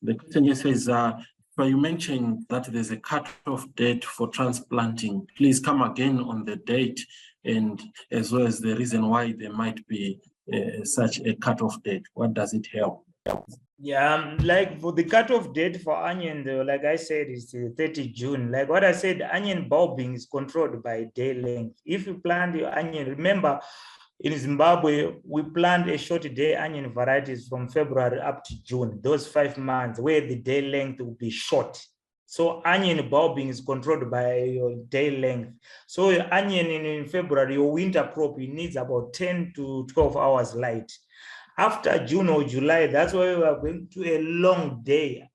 The question here says, so you mentioned that there's a cut-off date for transplanting. Please come again on the date and as well as the reason why there might be such a cut-off date. What does it help? Yeah, like for the cutoff date for onion, though, like I said, is 30 June. Like what I said, onion bulbing is controlled by day length. If you plant your onion, remember, in Zimbabwe, we plant a short day onion varieties from February up to June, those 5 months where the day length will be short. So onion bulbing is controlled by your day length. So your onion in February, your winter crop, it needs about 10 to 12 hours light. After June or July, that's why we are going to a long day.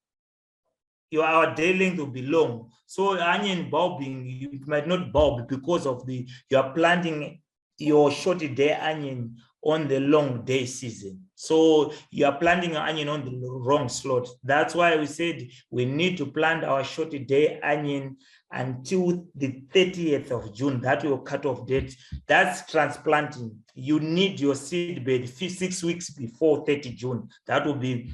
Our day length will be long. So onion bulbing, you might not bulb because of you are planting your short day onion on the long day season. So you are planting an onion on the wrong slot. That's why we said we need to plant our short day onion until the 30th of June. That will cut off date. That's transplanting. You need your seed bed 6 weeks before 30 June. That will be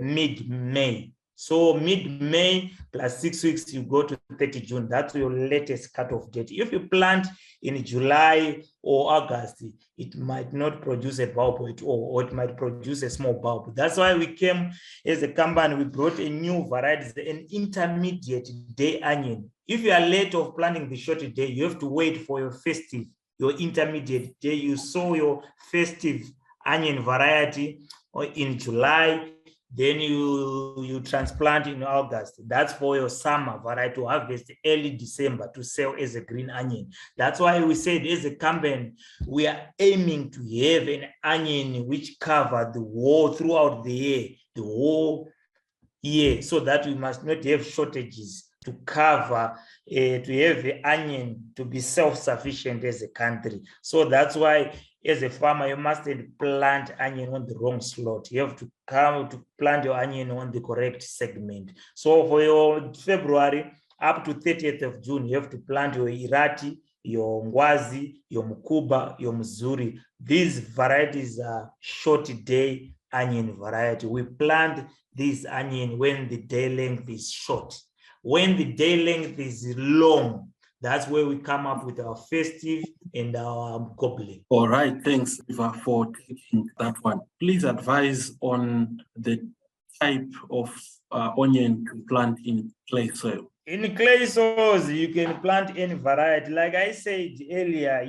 mid-May. So mid-May plus 6 weeks, you go to 30 June. That's your latest cutoff date. If you plant in July or August, it might not produce a bulb at all, or it might produce a small bulb. That's why we came as a company, we brought a new variety, an intermediate day onion. If you are late of planting the short day, you have to wait for your festive, your intermediate day. You sow your festive onion variety or in July, then you transplant in August. That's for your summer variety to harvest early December to sell as a green onion. That's why we said as a company, we are aiming to have an onion which cover the whole throughout the whole year, so that we must not have shortages to cover, to have the onion to be self-sufficient as a country. So that's why as a farmer, you mustn't plant onion on the wrong slot. You have to come to plant your onion on the correct segment. So for your February up to 30th of June, you have to plant your Irati, your Ngwazi, your Mukuba, your Mzuri. These varieties are short day onion variety. We plant this onion when the day length is short. When the day length is long, that's where we come up with our festive and our goblin. All right, thanks, Eva, for taking that one. Please advise on the type of onion to plant in clay soil. In clay soils, you can plant any variety. Like I said earlier,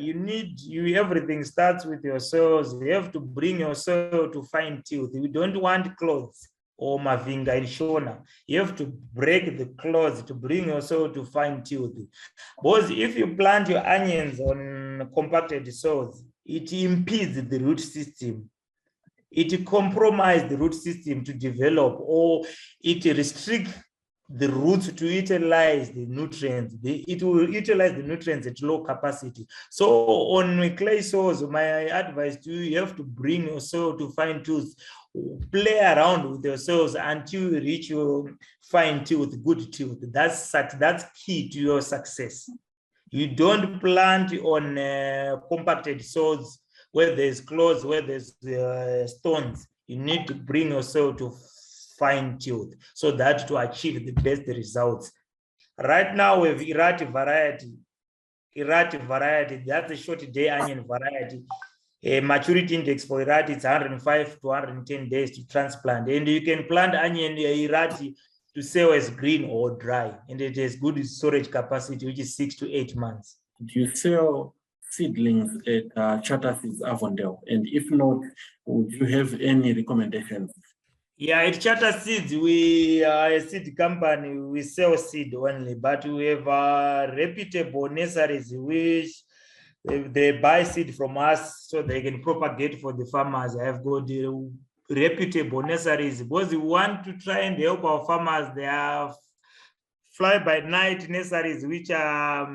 everything starts with your soils. You have to bring your soil to fine tooth. You don't want clothes or mavinga and shona. You have to break the cloths to bring your soil to fine tooth. Because if you plant your onions on compacted soils, it impedes the root system. It compromises the root system to develop, or it restricts the roots to utilize the nutrients. It will utilize the nutrients at low capacity. So on clay soils, my advice to you, you have to bring your soil to fine tooth. Play around with your soils until you reach your fine tooth, good tooth. That's key to your success. You don't plant on compacted soils where there's claws, where there's stones. You need to bring your soil to fine tooth so that to achieve the best results. Right now we have Irati variety, that's a short day onion variety. A maturity index for Irati is 105 to 110 days to transplant, and you can plant onion Irati to sell as green or dry, and it has good storage capacity, which is 6 to 8 months. Do you sell seedlings at Charter Seeds Avondale? And if not, would you have any recommendations? Yeah, at Charter Seeds, we are a seed company. We sell seed only, but we have reputable nurseries which they buy seed from us so they can propagate for the farmers. I have got reputable nurseries because we want to try and help our farmers. They are fly-by-night nurseries which are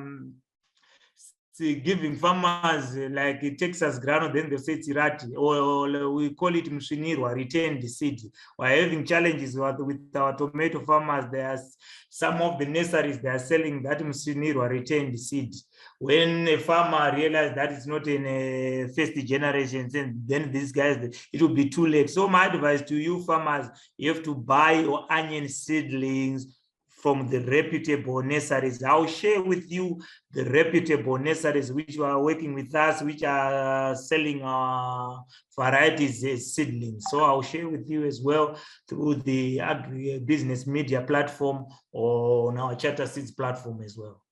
giving farmers like Texas grano, then they say it's irati, or we call it mshinirwa, retained seed. We're having challenges with our tomato farmers. There's some of the nurseries, they are selling that mshinirwa retained seed. When a farmer realizes that it's not in a first generation, then these guys, it will be too late. So my advice to you farmers, you have to buy your onion seedlings from the reputable nurseries. I'll share with you the reputable nurseries which are working with us, which are selling varieties as seedlings. So I'll share with you as well through the agri-business media platform or on our Charter Seeds platform as well.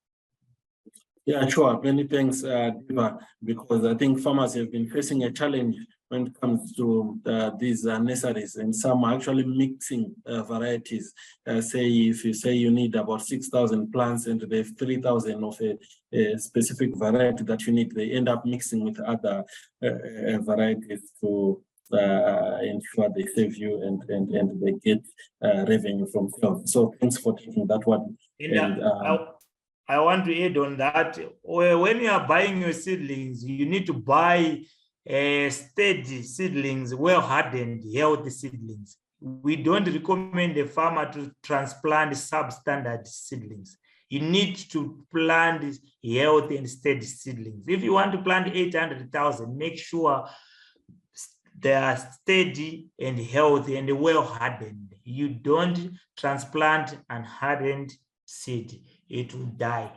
Yeah, sure. Many thanks, Diva, because I think farmers have been facing a challenge when it comes to these nurseries, and some are actually mixing varieties. Say if you say you need about 6,000 plants and they have 3,000 of a specific variety that you need, they end up mixing with other varieties to ensure they save you and they get revenue from sales. So thanks for taking that one. I want to add on that. When you are buying your seedlings, you need to buy steady seedlings, well hardened, healthy seedlings. We don't recommend a farmer to transplant substandard seedlings. You need to plant healthy and steady seedlings. If you want to plant 800,000, make sure they are steady and healthy and well hardened. You don't transplant unhardened seed. It will die.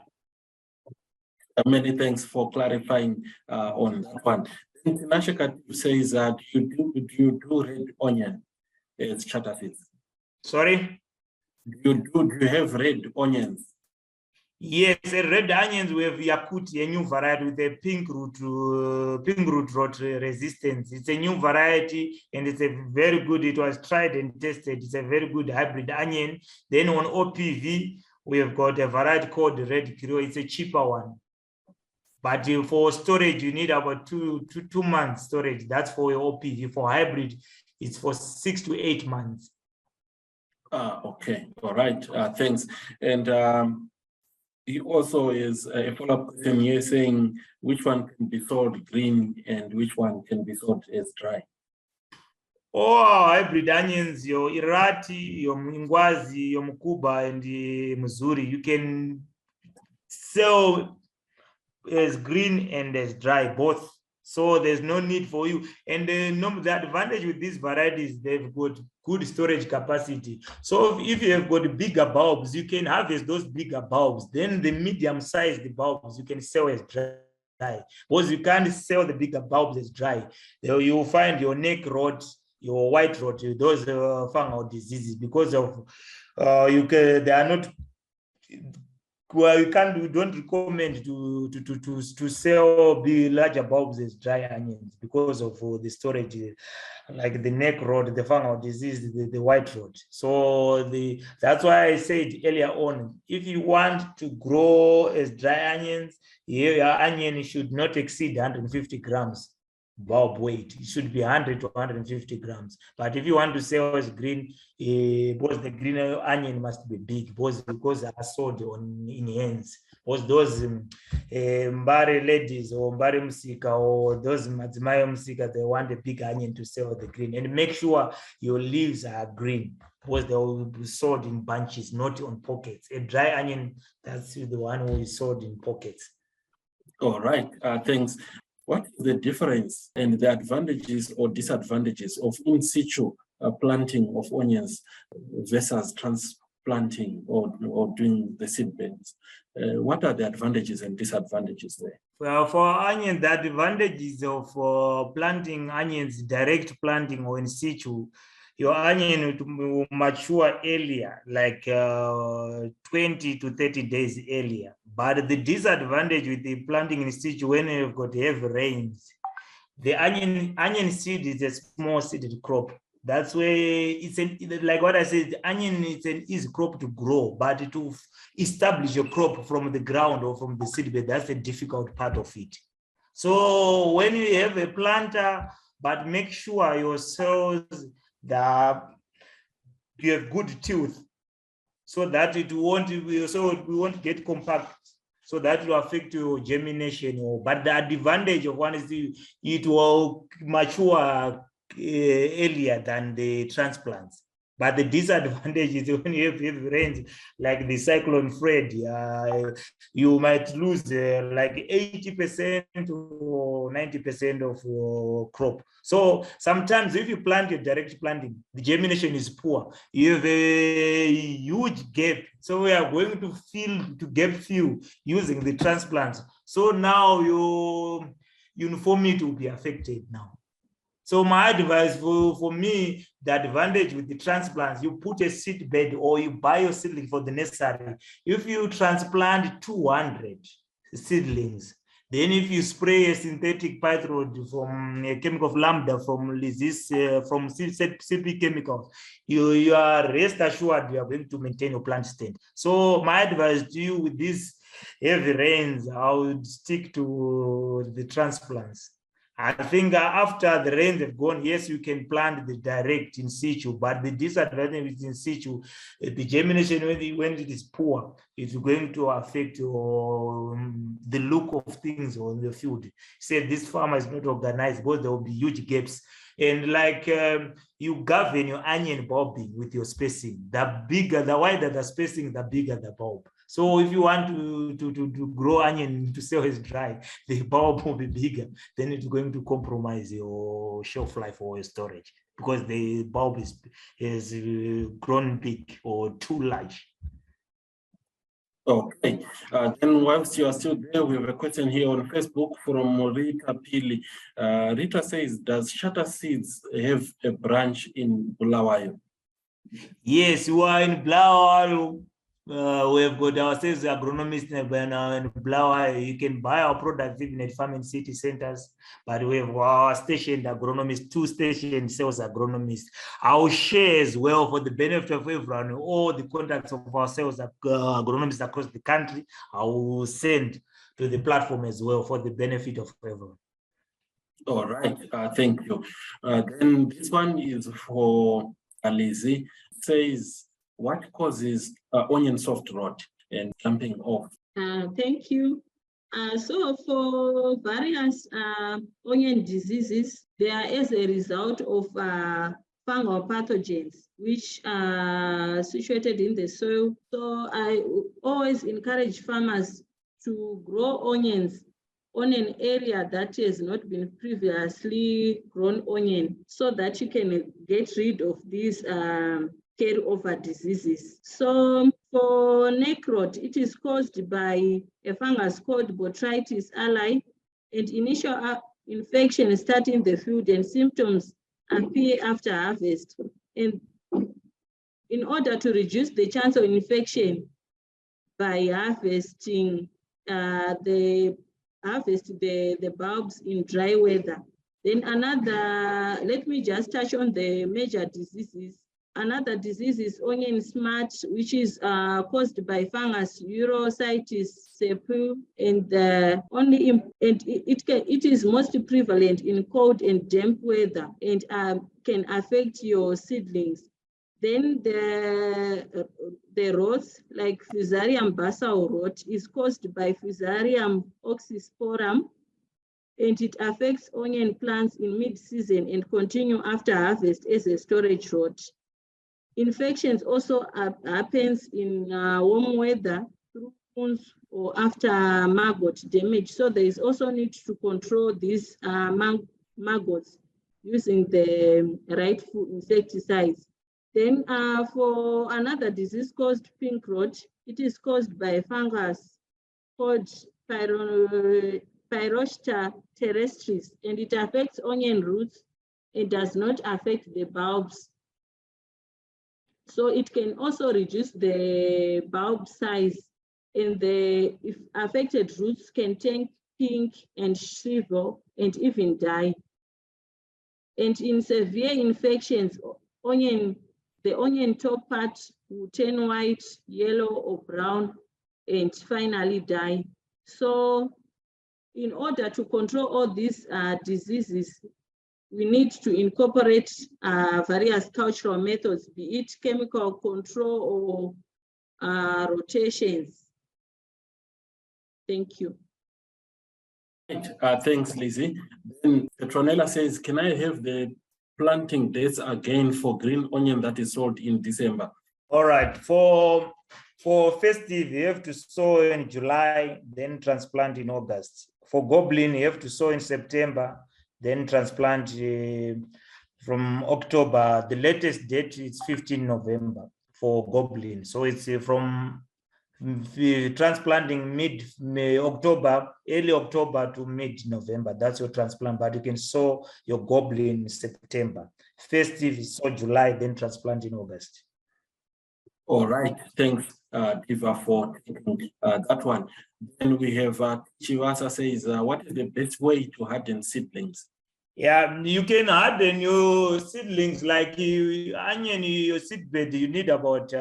Many thanks for clarifying on that one. Nashika says that you do red onion as Charter Seeds. Sorry? Do you have red onions? Yes, red onions we have Yakuti, a new variety with a pink root rot resistance. It's a new variety and it's a very good, it was tried and tested. It's a very good hybrid onion. Then on OPV, we have got a variety called Red Kiro. It's a cheaper one. But for storage, you need about two months storage. That's for your OPV. For hybrid, it's for 6 to 8 months. Okay. All right. Thanks. And he also is a follow-up question here saying which one can be sold green and which one can be sold as dry. Oh, hybrid onions, your Irati, your Mingwazi, your Mukuba, and the Missouri, you can sell as green and as dry, both. So there's no need for you. And the advantage with these varieties, they've got good storage capacity. So if you have got bigger bulbs, you can harvest those bigger bulbs. Then the medium-sized bulbs, you can sell as dry. Because you can't sell the bigger bulbs as dry. You will find your neck rot, your white rot, those fungal diseases because of they are not. Well, we don't recommend to sell the larger bulbs as dry onions because of the storage, like the neck rot, the fungal disease, the white rot. So that's why I said earlier on, if you want to grow as dry onions, your onion should not exceed 150 grams bulb weight. It should be 100 to 150 grams. But if you want to sell as green, because the green onion must be big, because they are sold in hands. Because those Mbari ladies or Mbari Musika or those Madzimayo Musika, they want a big onion to sell the green. And make sure your leaves are green, because they will be sold in bunches, not on pockets. A dry onion, that's the one who is sold in pockets. All right, thanks. What is the difference and the advantages or disadvantages of in situ planting of onions versus transplanting or doing the seed beds? What are the advantages and disadvantages there? Well, for onion, the advantages of planting onions, direct planting or in situ, your onion will mature earlier, like 20 to 30 days earlier. But the disadvantage with the planting in situ, when you've got heavy rains, the onion seed is a small seeded crop. That's where it's like what I said, the onion is an easy crop to grow, but to establish your crop from the ground or from the seedbed, that's the difficult part of it. So when you have a planter, but make sure your cells that you have good tooth, so that it won't, so we won't get compact. So that will affect your germination. But the advantage of one is it will mature earlier than the transplants. But the disadvantage is when you have heavy rains, like the cyclone Fred, you might lose like 80% or 90% of your crop. So sometimes if you plant your direct planting, the germination is poor. You have a huge gap. So we are going to gap fill using the transplants. So now your uniformity will be affected now. So my advice for me, the advantage with the transplants, you put a seed bed or you buy your seedling for the nursery. If you transplant 200 seedlings, then if you spray a synthetic pyrethroid from a chemical of lambda from this from CP chemicals, you are rest assured you are going to maintain your plant stand. So my advice to you with these heavy rains, I would stick to the transplants. I think after the rains have gone, yes, you can plant the direct in situ, but the disadvantage with in situ, the germination when it is poor, it's going to affect the look of things on the field. Say this farmer is not organized because there will be huge gaps. And like you govern your onion bulbing with your spacing. The bigger, the wider the spacing, the bigger the bulb. So if you want to grow onion to sell as dry, the bulb will be bigger. Then it's going to compromise your shelf life or your storage because the bulb is grown big or too large. Okay, then whilst you are still there, we have a question here on Facebook from Rita Pili. Rita says, does Shatter Seeds have a branch in Bulawayo? Yes, we are in Bulawayo. We have got our sales agronomists in Bulawayo. You can buy our products even at farming city centers, but we have our stationed agronomists, 2 stationed sales agronomists. I'll share as well for the benefit of everyone, all the contacts of our sales agronomists across the country. I will send to the platform as well for the benefit of everyone. All right, thank you. Then this one is for Lizzie. It says, what causes onion soft rot and jumping off? Thank you. So for various onion diseases, they are as a result of fungal pathogens which are situated in the soil. So I always encourage farmers to grow onions on an area that has not been previously grown onion so that you can get rid of these carryover diseases. So for neck rot, it is caused by a fungus called Botrytis alii, and initial infection start in the field and symptoms appear after harvest. And in order to reduce the chance of infection by harvesting the bulbs in dry weather. Then another, let me just touch on the major diseases. Another disease is onion smut, which is caused by fungus Urositis cepu, and it is most prevalent in cold and damp weather and can affect your seedlings. Then the rots like Fusarium basal rot is caused by Fusarium oxysporum, and it affects onion plants in mid-season and continue after harvest as a storage rot. Infections also happens in warm weather through wounds or after maggot damage. So there is also need to control these maggots using the rightful insecticides. Then for another disease caused pink rot, it is caused by a fungus called Pyrrhosta terrestris, and it affects onion roots. It does not affect the bulbs. So it can also reduce the bulb size, and the affected roots can turn pink and shrivel and even die. And in severe infections, the onion top part will turn white, yellow, or brown, and finally die. So in order to control all these diseases, we need to incorporate various cultural methods, be it chemical control or rotations. Thank you. Thanks, Lizzie. Then Petronella says, can I have the planting dates again for green onion that is sold in December? All right. For festive, you have to sow in July, then transplant in August. For goblin, you have to sow in September, then transplant from October. The latest date is 15 November for goblin. So it's from transplanting mid-October, early October to mid-November. That's your transplant, but you can sow your goblin in September. Festive is sow July, then transplant in August. All right, thanks, Diva, for taking that one. Then we have Chivasa says, what is the best way to harden seedlings? Yeah, you can harden your seedlings like onion, your seedbed, you need about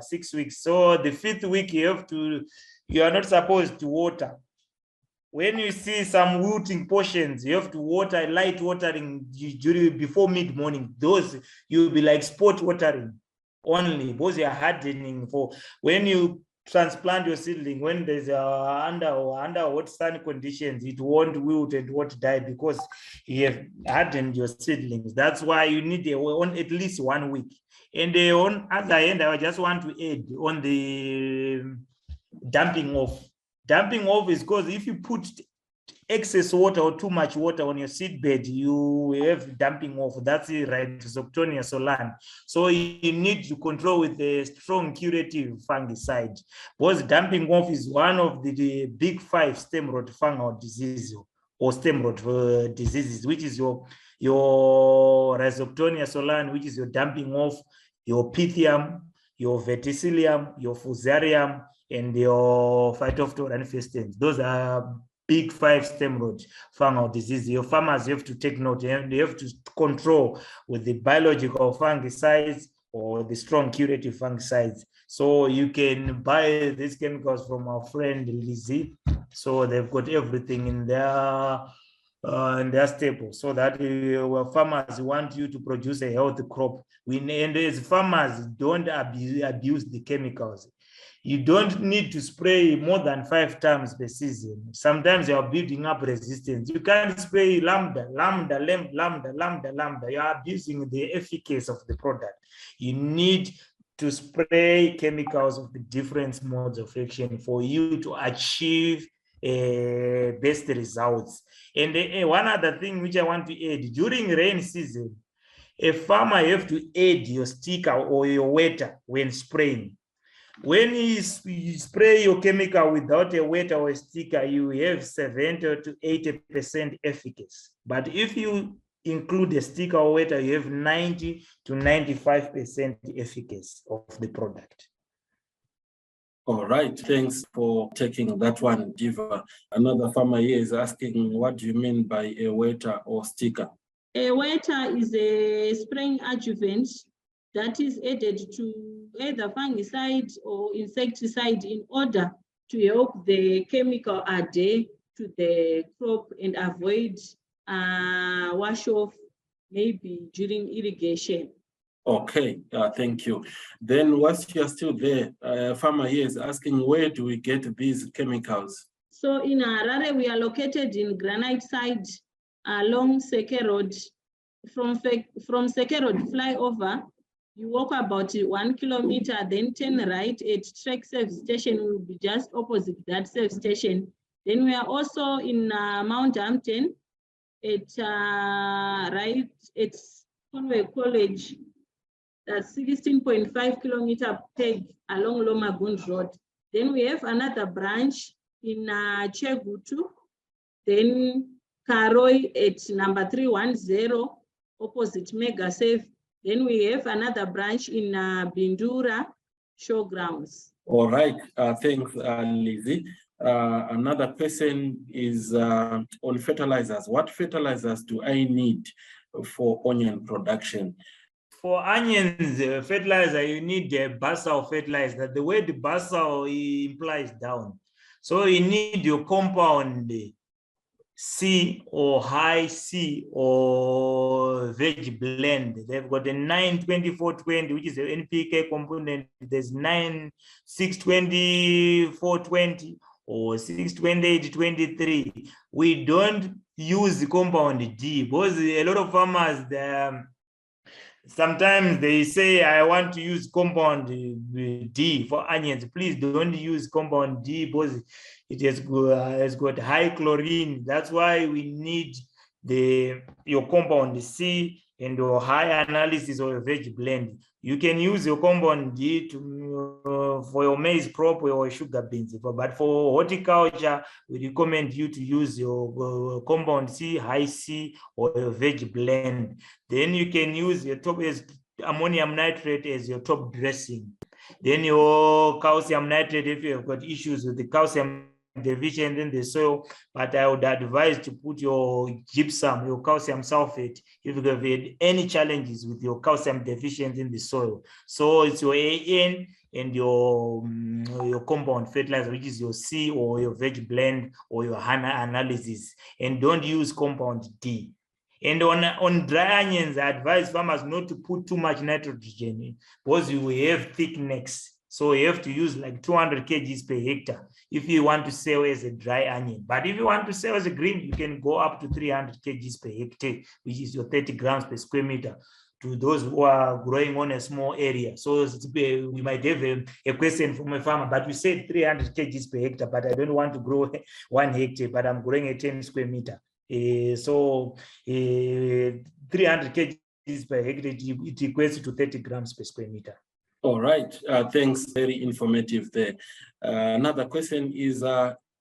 6 weeks. So the 5th week, you are not supposed to water. When you see some rooting portions, you have to water, light watering before mid-morning. Those, you'll be like spot watering only, because you are hardening. For when you transplant your seedling, when there's under hot sun conditions, it won't wilt and won't die because you have hardened your seedlings. That's why you need at least 1 week. And on other end, I just want to add on the dumping off. Dumping off is because if you put excess water or too much water on your seedbed, you have dumping off. That's the Rhizoctonia solani. So you need to control with a strong curative fungicide, because dumping off is one of the big 5 stem rot fungal diseases or stem rot diseases, which is your Rhizoctonia solani, which is your dumping off, your Pythium, your Verticillium, your Fusarium, and your Phytophthora infestans. Those are big 5 stem rot fungal disease. Your farmers have to take note, and they have to control with the biological fungicides or the strong curative fungicides. So you can buy these chemicals from our friend Lizzie. So they've got everything in their staple, so that farmers want you to produce a healthy crop. And as farmers, don't abuse the chemicals. You don't need to spray more than 5 times per season. Sometimes you are building up resistance. You can't spray lambda. You are abusing the efficacy of the product. You need to spray chemicals of the different modes of action for you to achieve best results. And one other thing which I want to add, during rain season, a farmer have to add your sticker or your wetter when spraying. When you spray your chemical without a wetter or a sticker, you have 70 to 80% efficacy. But if you include a sticker or wetter, you have 90 to 95% efficacy of the product. All right, thanks for taking that one, Diva. Another farmer here is asking, what do you mean by a wetter or sticker? A wetter is a spraying adjuvant that is added to either fungicide or insecticide in order to help the chemical adhere to the crop and avoid wash off maybe during irrigation. Okay, thank you. Then whilst you're still there, farmer here is asking, where do we get these chemicals? So in Harare, we are located in Granite Side along Seke Road. From Seke Road flyover, you walk about 1 kilometer, then turn right at Trek Service Station. We will be just opposite that service station. Then we are also in Mount Hampton at right at Conway College. That's 16.5 kilometer peg along Lomagund Road. Then we have another branch in Chegutu, then Karoi at number 310 opposite Mega Safe. Then we have another branch in Bindura Showgrounds. All right, thanks, Lizzie. Another person is on fertilizers. What fertilizers do I need for onion production? For onions, fertilizer, you need a basal fertilizer. The word basal implies down. So you need your compound C or high C or veg blend. They've got a 9-24-20, which is an NPK component. There's 9-6-20-4-20 or 628-23, we don't use the compound D, because a lot of farmers, sometimes they say, I want to use compound D for onions. Please don't use compound D because it has got high chlorine. That's why we need your compound C and your high analysis or your veg blend. You can use your compound D for your maize crop or your sugar beans. But for horticulture, we recommend you to use your compound C, high C, or your veg blend. Then you can use your top as ammonium nitrate as your top dressing. Then your calcium nitrate, if you have got issues with the calcium deficient in the soil, but I would advise to put your gypsum, your calcium sulfate, if you have had any challenges with your calcium deficient in the soil. So it's your AN and your compound fertilizer, which is your C or your veg blend or your HANA analysis, and don't use compound D. And on dry onions, I advise farmers not to put too much nitrogen in, because you will have thick necks. So you have to use like 200 kgs per hectare if you want to sell as a dry onion. But if you want to sell as a green, you can go up to 300 kgs per hectare, which is your 30 grams per square meter, to those who are growing on a small area. So we might have a question from a farmer, but we said 300 kgs per hectare, but I don't want to grow 1 hectare, but I'm growing a 10 square meter. 300 kgs per hectare, it equates to 30 grams per square meter. All right, thanks, very informative there. Another question is,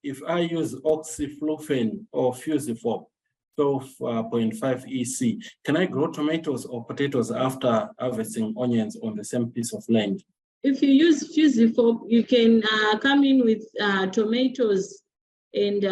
if I use oxyflufen or fusiform 12.5 EC, can I grow tomatoes or potatoes after harvesting onions on the same piece of land? If you use fusiform, you can come in with tomatoes and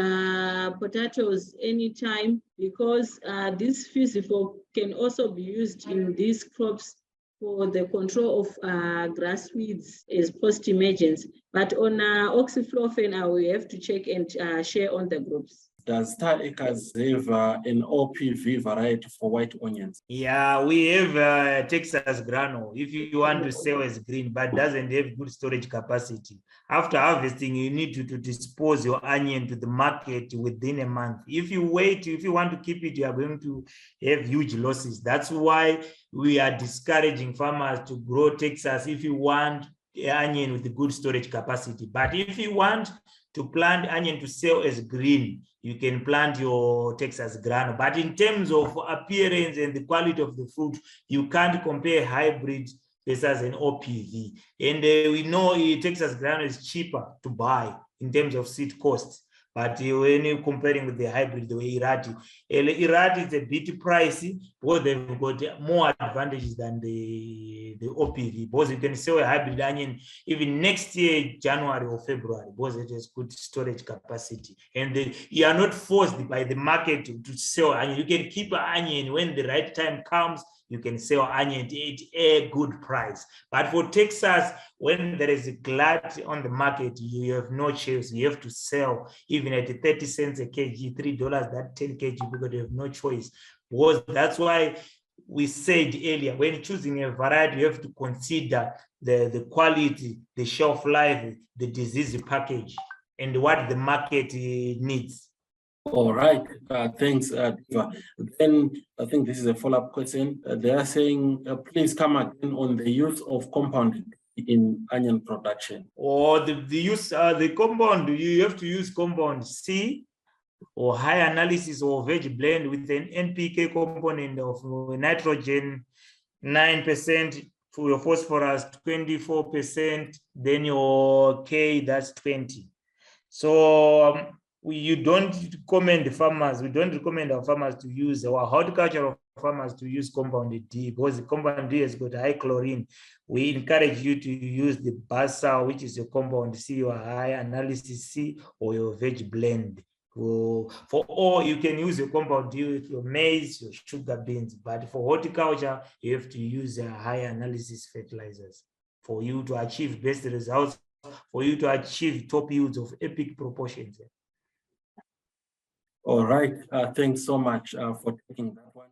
potatoes anytime, because this fusiform can also be used in these crops for the control of grass weeds as post-emergence. But on oxyflufen, I will have to check and share on the groups. Does Star Acres have an OPV variety for white onions? Yeah, we have Texas Grano if you want to sell as green, but doesn't have good storage capacity. After harvesting, you need to dispose your onion to the market within a month. If you wait, if you want to keep it, you are going to have huge losses. That's why we are discouraging farmers to grow Texas if you want onion with the good storage capacity. But if you want to plant onion to sell as green, you can plant your Texas Grano. But in terms of appearance and the quality of the fruit, you can't compare hybrid versus an OPV. And we know Texas Grano is cheaper to buy in terms of seed costs. But when you're comparing with the hybrid, the way Irati is a bit pricey, because they've got more advantages than the OPV. Because you can sell a hybrid onion even next year, January or February, because it has good storage capacity. And you are not forced by the market to sell onion. You can keep an onion when the right time comes. You can sell onion at a good price. But for Texas, when there is a glut on the market, you have no choice. You have to sell even at 30 cents a kg, $3, that 10 kg, because you have no choice. Because that's why we said earlier, when choosing a variety, you have to consider the quality, the shelf life, the disease package, and what the market needs. All right, thanks. Then I think this is a follow-up question. They are saying, please come again on the use of compound in onion production. Or the use the compound, you have to use compound C or high analysis or veg blend with an NPK component of nitrogen 9%, for your phosphorus 24%, then your K, that's 20. So we don't recommend farmers, we don't recommend our farmers to use, our horticultural farmers to use compound D, because the compound D has got high chlorine. We encourage you to use the basal, which is your compound C or high analysis C, or your veg blend. For all, you can use your compound D with your maize, your sugar beans, but for horticulture, you have to use high analysis fertilizers for you to achieve best results, for you to achieve top yields of epic proportions. All right, thanks so much for taking that one.